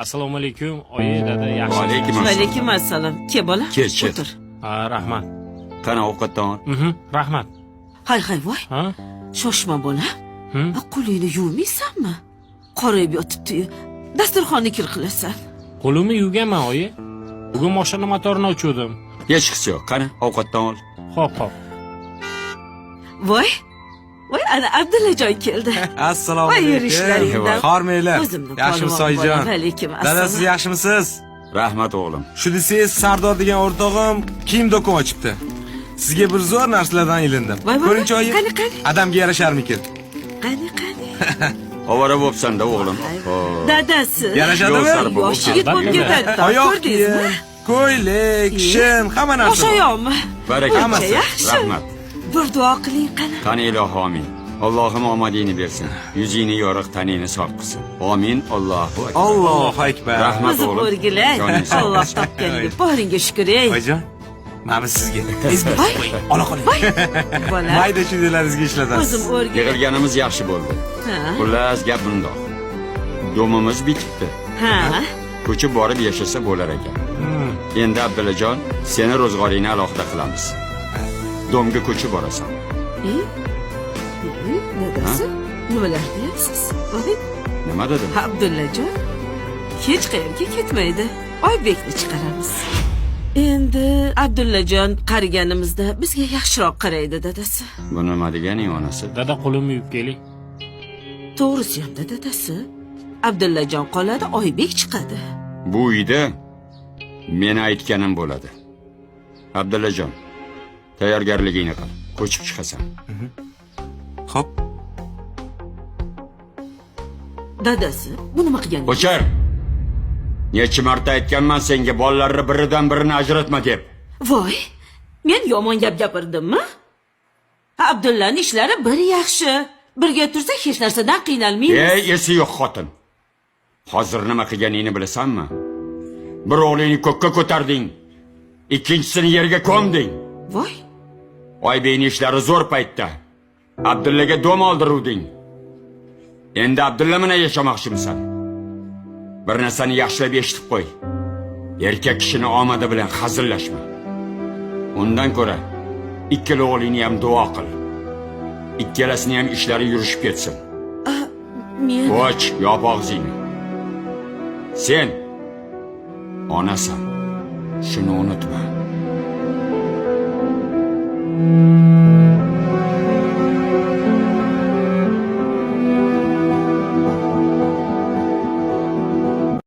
Assalomu alaykum. Oyi, dada, yaxshi. Alaykum assalom. Ke bola? Kel. O'tir. Ha, rahmat. Qani ovqatdan ol. Rahmat. Hay voy. Ha? Shoshma bola. Hı? Qo'lingni yuvmaysanmi? Qorayib yotibdi-yu. Dasturxonni kir qilasan. Qo'limni yuvganman, oyi. Bugun mashina motorini ochuvdim. Hech qisi yo'q. Qani ovqatdan ol. Xo'p. Voy. Voy, ana Abdullajon keldi. Assalomu Voy, alaykum. yurishlaringdan. Xormanglar. O'zimni Yaxshimisiz polvon oyijon? bolam. Alaykum Dada, assalom. siz yaxshimisiz? Rahmat o'g'lim. Shu desangiz, Sardor degan o'rtog'im kiyim do'kon ochibdi. Sizga bir zo'r narsalardan ilindim. Voy, Ko'ringchi oyim. qani. Adamga yarasharmikin? Qani. Ovora bo'psan-da o'g'lim. Xo'p. Dadasi. Yarashadimi? Yosh yigit bo'lib ketadi. Oyoq Ko'rdingizmi? kiyim, ko'ylak, shim, hamma narsa. Yosh oyoqmi? Baraka. Ancha yaxshi. Rahmat. Bir duo qiling qani. Qani ilohi amin. Allohim omadingni bersin. Yuzingni yoriq, taningni sog' qilsin. Amin. Allohu akbar. Allohu akbar. Rahmat. O'zi o'g'lim. o'rgilay. Joning sog' Alloh bo'lsin. topganiga boringga shukr ey. Oyijon, mana bu sizga. Ezbi. Voy. Ola qoling. Bola. Mayda chidalaringizga ishlatasiz. O'zim o'rgilay. Yig'ilganimiz yaxshi bo'ldi. Ha. Xullas, gap bundoq. Domimiz bitibdi. Ha. Ko'chib borib yashasa bo'lar ekan. Endi Abdullajon, seni ro'zg'oringni alohida qilamiz. Domga ko'chib borasan. Dadasi, nimalar deyapsiz? Voy, Nima dedim? Abdullajon hech qayerga ketmaydi. Oybekni chiqaramiz. Endi Abdullajon qariganimizda bizga yaxshiroq qaraydi dadasi. Bu nima deganing onasi? Dada, qo'limni yuvib keling. To'g'risi ham dadasi. Abdullajon qoladi, Oybek chiqadi. Bu uyda meni aytganim bo'ladi. Abdullajon, tayyorgarligingni qil. Ko'chib chiqasan. Xo'p. Dadasi, bu nima qilganingiz? Qo'char. Necha marta aytganman senga bolalarni biridan birini ajratma deb. Voy, men yomon gap gapirdimmi? Abdullaning ishlari bir yaxshi. Birga tursa hech narsadan qiynalmaymiz. Ey, esi yo'q xotin. Hozir nima qilganingni bilasanmi? Bir o'g'lingni ko'kka ko'tarding, ikkinchisini yerga ko'mding. Voy, Oybekning ishlari zo'r paytda Abdullaga dom oldiruvding. Endi Abdulla bilan yashamoqchimisan? Bir narsani yaxshilab eshitib qo'y. Erkak kishini omadi bilan hazillashma. Undan ko'ra ikkala o'g'lingni ham duo qil. Ikkalasini ham ishlari yurishib ketsin. men Och, yop og'zingni. Sen onasan. Shuni unutma.